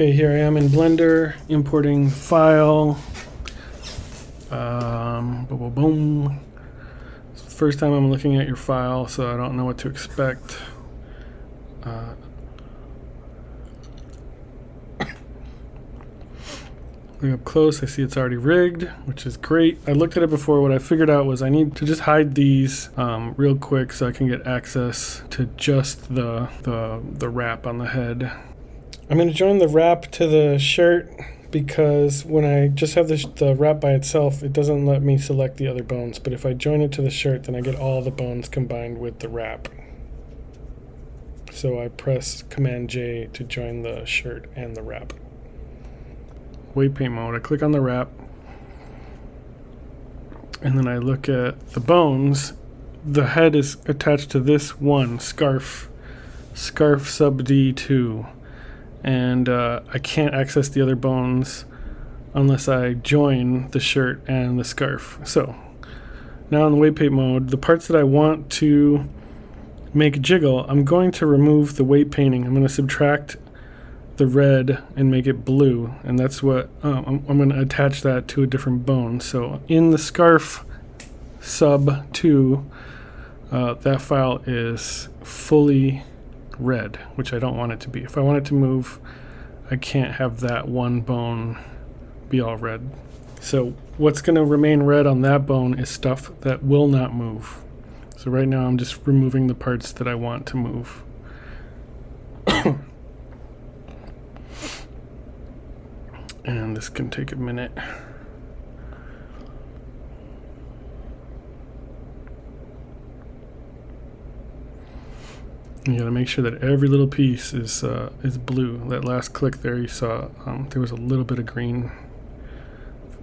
Okay, here I am in Blender, importing file. Boom, boom, boom. It's the first time I'm looking at your file, so I don't know what to expect. Look up close, I see it's already rigged, which is great. I looked at it before. What I figured out was I need to just hide these real quick so I can get access to just the wrap on the head. I'm going to join the wrap to the shirt because when I just have the wrap by itself, it doesn't let me select the other bones. But if I join it to the shirt, then I get all the bones combined with the wrap. So I press Command J to join the shirt and the wrap. Weight paint mode, I click on the wrap, and then I look at the bones. The head is attached to this one scarf sub D2, and I can't access the other bones unless I join the shirt and the scarf. So now in the weight paint mode, the parts that I want to make jiggle, I'm going to remove the weight painting. I'm going to subtract the red and make it blue, and that's what I'm going to attach that to a different bone. So in the scarf sub 2, that file is fully red, which I don't want it to be. If I want it to move, I can't have that one bone be all red. So what's going to remain red on that bone is stuff that will not move. So right now I'm just removing the parts that I want to move. And this can take a minute. You gotta make sure that every little piece is blue. That last click there, you saw there was a little bit of green,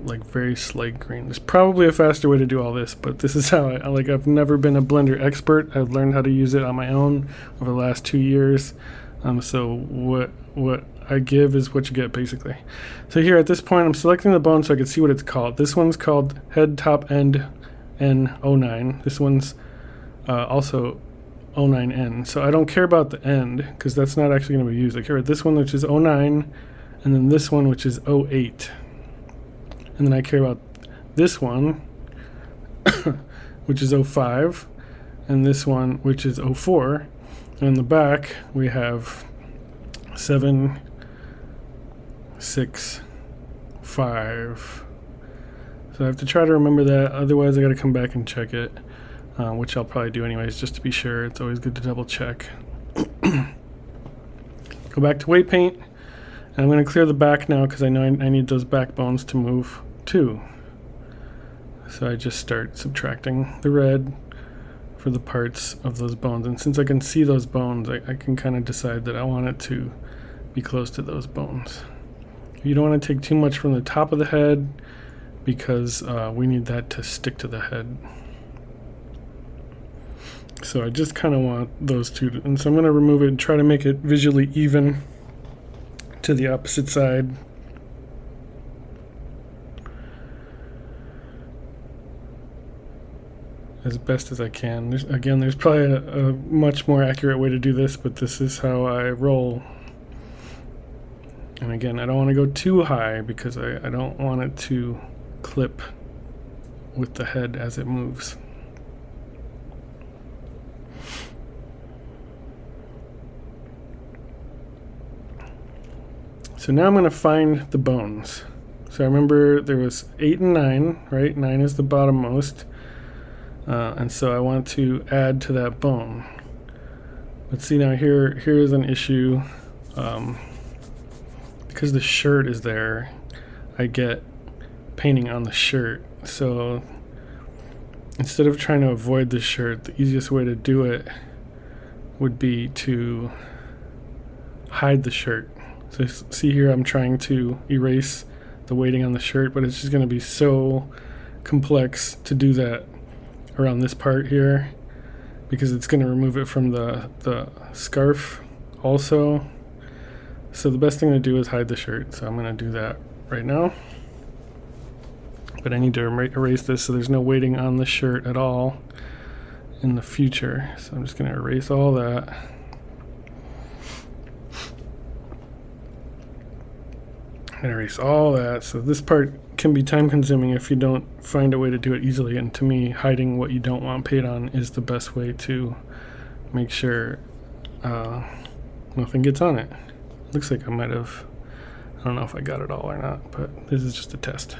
like very slight green. There's probably a faster way to do all this, but this is how I've never been a Blender expert. I've learned how to use it on my own over the last 2 years. So what I give is what you get, basically. So here at this point, I'm selecting the bone so I can see what it's called. This one's called head top end N09. This one's also 09N. So I don't care about the end because that's not actually going to be used. I care about this one, which is 09, and then this one, which is 08. And then I care about this one, which is 05, and this one, which is 04. And in the back, we have 7, 6, 5. So I have to try to remember that, otherwise I got to come back and check it, which I'll probably do anyways, just to be sure. It's always good to double check. Go back to weight paint, and I'm going to clear the back now because I know I need those backbones to move too. So I just start subtracting the red for the parts of those bones, and since I can see those bones, I can kind of decide that I want it to be close to those bones. You don't want to take too much from the top of the head because we need that to stick to the head. So I just kind of want those two, and so I'm going to remove it and try to make it visually even to the opposite side. As best as I can. There's probably a much more accurate way to do this, but this is how I roll. And again, I don't want to go too high because I don't want it to clip with the head as it moves. So now I'm going to find the bones. So I remember there was 8 and 9, right? 9 is the bottommost. And so I want to add to that bone. Let's see now, here is an issue. Because the shirt is there, I get painting on the shirt. So instead of trying to avoid the shirt, the easiest way to do it would be to hide the shirt. So see here, I'm trying to erase the weighting on the shirt, but it's just going to be so complex to do that around this part here because it's going to remove it from the scarf also. So the best thing to do is hide the shirt. So I'm going to do that right now. But I need to erase this so there's no weighting on the shirt at all in the future. So I'm just going to erase all that. and erase all that. So this part can be time consuming if you don't find a way to do it easily. And to me, hiding what you don't want paint on is the best way to make sure nothing gets on it. Looks like I might have, I don't know if I got it all or not, but this is just a test.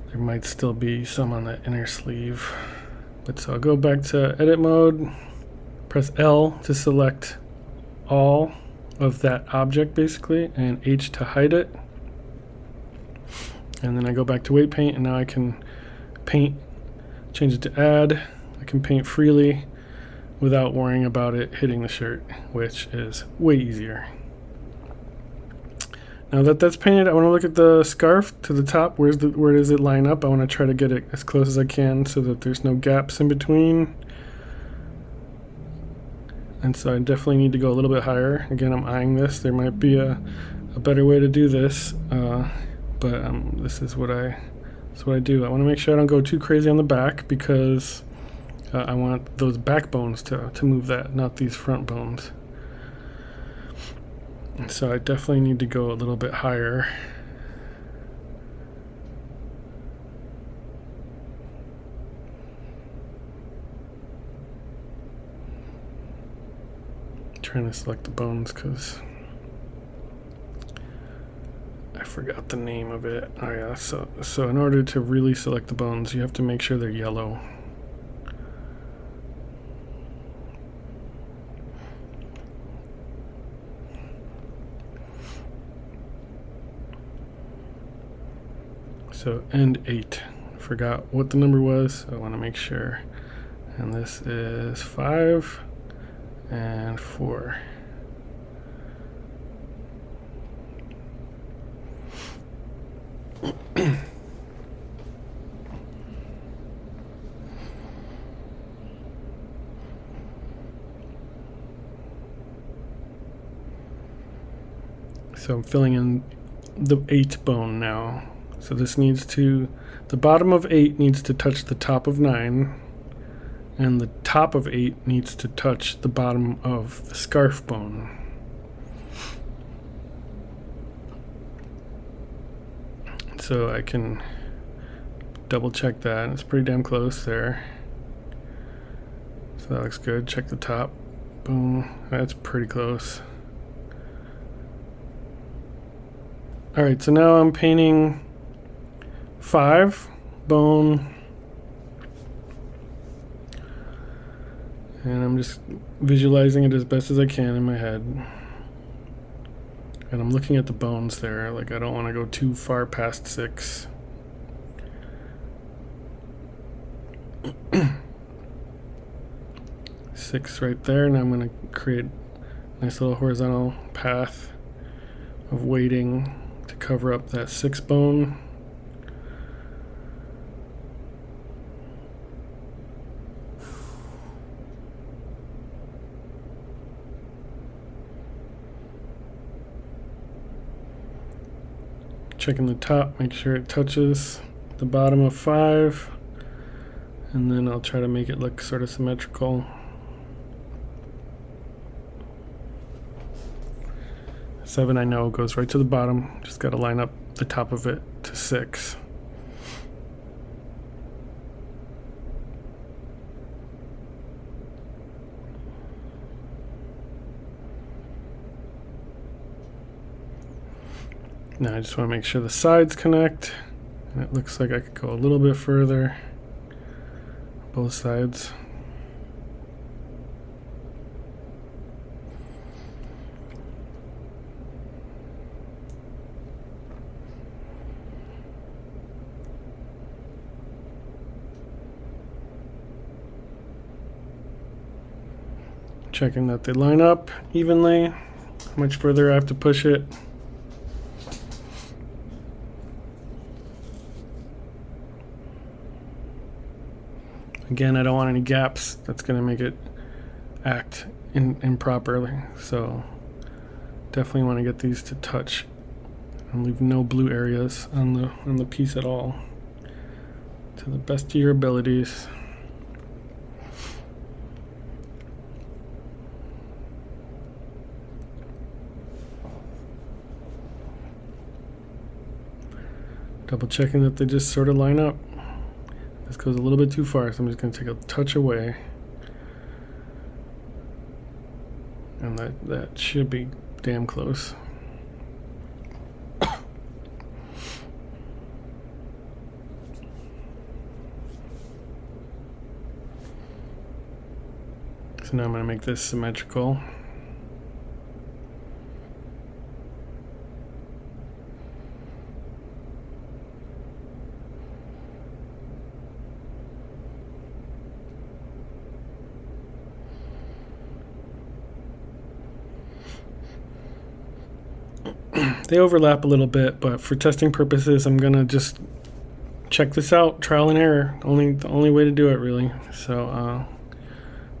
There might still be some on the inner sleeve. But so I'll go back to edit mode, press L to select all of that object basically, and H to hide it. And then I go back to weight paint, and now I can paint, change it to add. I can paint freely without worrying about it hitting the shirt, which is way easier. Now that that's painted, I want to look at the scarf to the top. Where does it line up? I want to try to get it as close as I can so that there's no gaps in between. And so I definitely need to go a little bit higher. Again, I'm eyeing this. There might be a better way to do this, but this is what I do. I want to make sure I don't go too crazy on the back because I want those back bones to move that, not these front bones. And so I definitely need to go a little bit higher. Trying to select the bones because I forgot the name of it. Oh yeah, so in order to really select the bones, you have to make sure they're yellow. So end 8. Forgot what the number was, so I want to make sure. And this is 5 and 4. So I'm filling in the 8 bone now. So this needs to, the bottom of 8 needs to touch the top of 9, and the top of 8 needs to touch the bottom of the scarf bone. So I can double check that. It's pretty damn close there. So that looks good. Check the top. Boom. That's pretty close. Alright, so now I'm painting 5 bone, and I'm just visualizing it as best as I can in my head, and I'm looking at the bones there. Like, I don't want to go too far past 6. Six right there, and I'm going to create a nice little horizontal path of weighting to cover up that 6 bone. Checking the top, make sure it touches the bottom of 5, and then I'll try to make it look sort of symmetrical. 7 I know goes right to the bottom, just got to line up the top of it to 6. Now I just want to make sure the sides connect, and it looks like I could go a little bit further, both sides. Checking that they line up evenly, how much further I have to push it. Again, I don't want any gaps. That's going to make it act improperly. So definitely want to get these to touch and leave no blue areas on the piece at all, to the best of your abilities. Double checking that they just sort of line up. This goes a little bit too far, so I'm just going to take a touch away. And that should be damn close. So now I'm going to make this symmetrical. They overlap a little bit, but for testing purposes, I'm going to just check this out, trial and error. The only way to do it, really. So,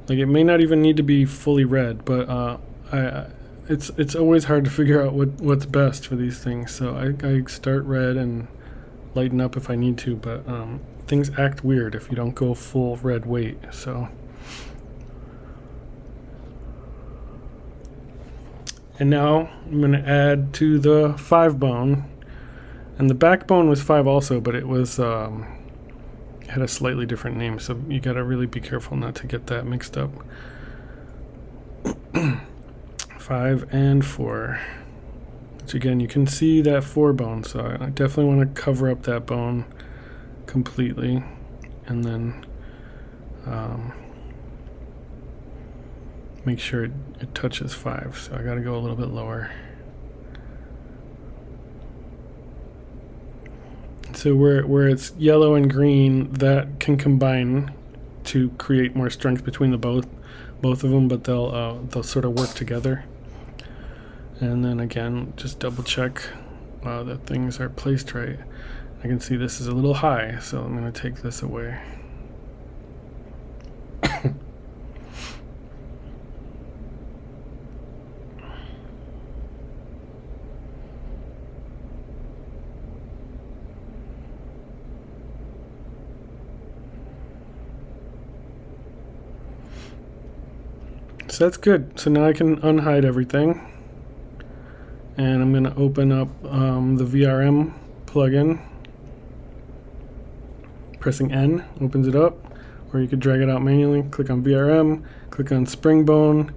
like, it may not even need to be fully red, but it's always hard to figure out what's best for these things. So I start red and lighten up if I need to, but things act weird if you don't go full red weight. So, and now I'm going to add to the 5 bone, and the backbone was 5 also, but it was it had a slightly different name, so you got to really be careful not to get that mixed up. 5 and 4, which again you can see that 4 bone, so I definitely want to cover up that bone completely, and then make sure it touches 5, so I got to go a little bit lower. So where it's yellow and green, that can combine to create more strength between the both of them, but they'll sort of work together. And then again, just double check that things are placed right. I can see this is a little high, so I'm going to take this away. So that's good. So now I can unhide everything. And I'm going to open up the VRM plugin. Pressing N opens it up, or you could drag it out manually. Click on VRM, click on Spring Bone.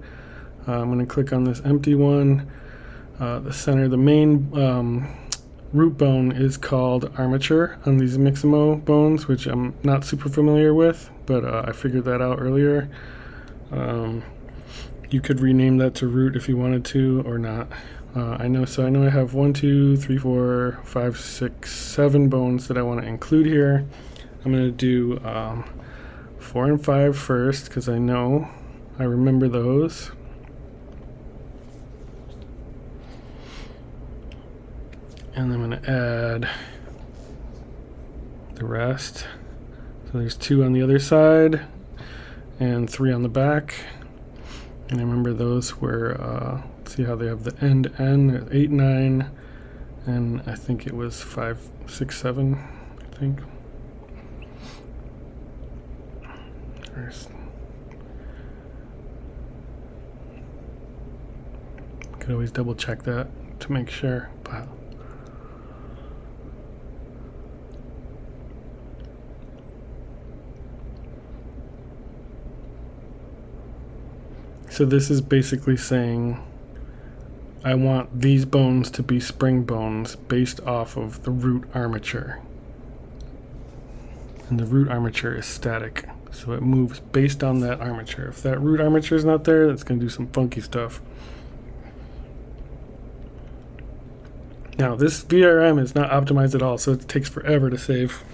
I'm going to click on this empty one. The center, the main root bone is called armature on these Mixamo bones, which I'm not super familiar with, but I figured that out earlier. You could rename that to root if you wanted to, or not. I know I have 1, 2, 3, 4, 5, 6, 7 bones that I want to include here. I'm going to do 4 and 5 first, because I remember those. And I'm going to add the rest. So there's 2 on the other side and 3 on the back. And I remember those were, see how they have the end N, 8, 9, and I think it was 5, 6, 7, I think. Could always double check that to make sure. But so this is basically saying I want these bones to be spring bones based off of the root armature. And the root armature is static, so it moves based on that armature. If that root armature is not there, that's going to do some funky stuff. Now, this VRM is not optimized at all, so it takes forever to save.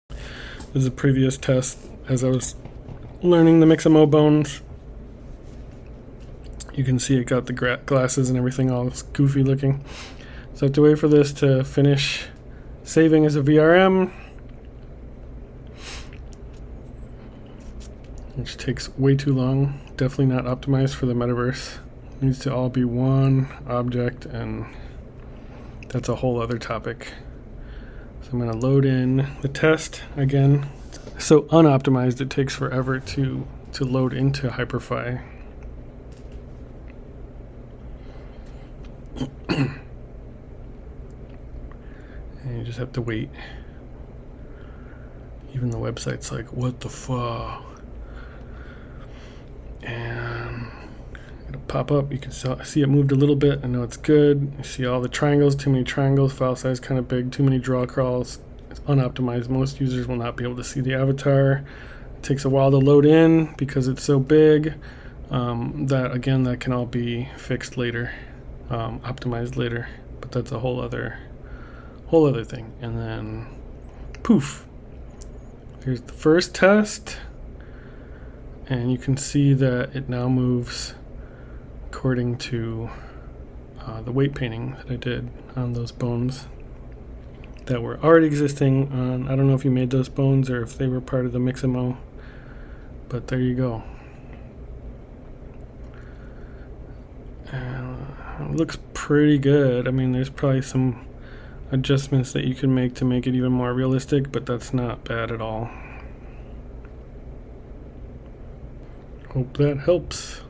This is a previous test as I was learning the Mixamo bones. You can see it got the glasses and everything all goofy looking. So I have to wait for this to finish saving as a VRM, which takes way too long. Definitely not optimized for the metaverse. It needs to all be one object, and that's a whole other topic. So I'm going to load in the test again. So unoptimized, it takes forever to load into Hyperfy. And you just have to wait. Even the website's like, what the fuck? And it'll pop up. You can see it moved a little bit. I know it's good. You see all the triangles, too many triangles, file size kind of big, too many draw crawls. It's unoptimized. Most users will not be able to see the avatar. It takes a while to load in because it's so big. That can all be fixed later, optimized later, but that's a whole other thing. And then poof, here's the first test, and you can see that it now moves according to the weight painting that I did on those bones that were already existing on. I don't know if you made those bones or if they were part of the Mixamo, but there you go. It looks pretty good. I mean, there's probably some adjustments that you can make to make it even more realistic, but that's not bad at all. Hope that helps.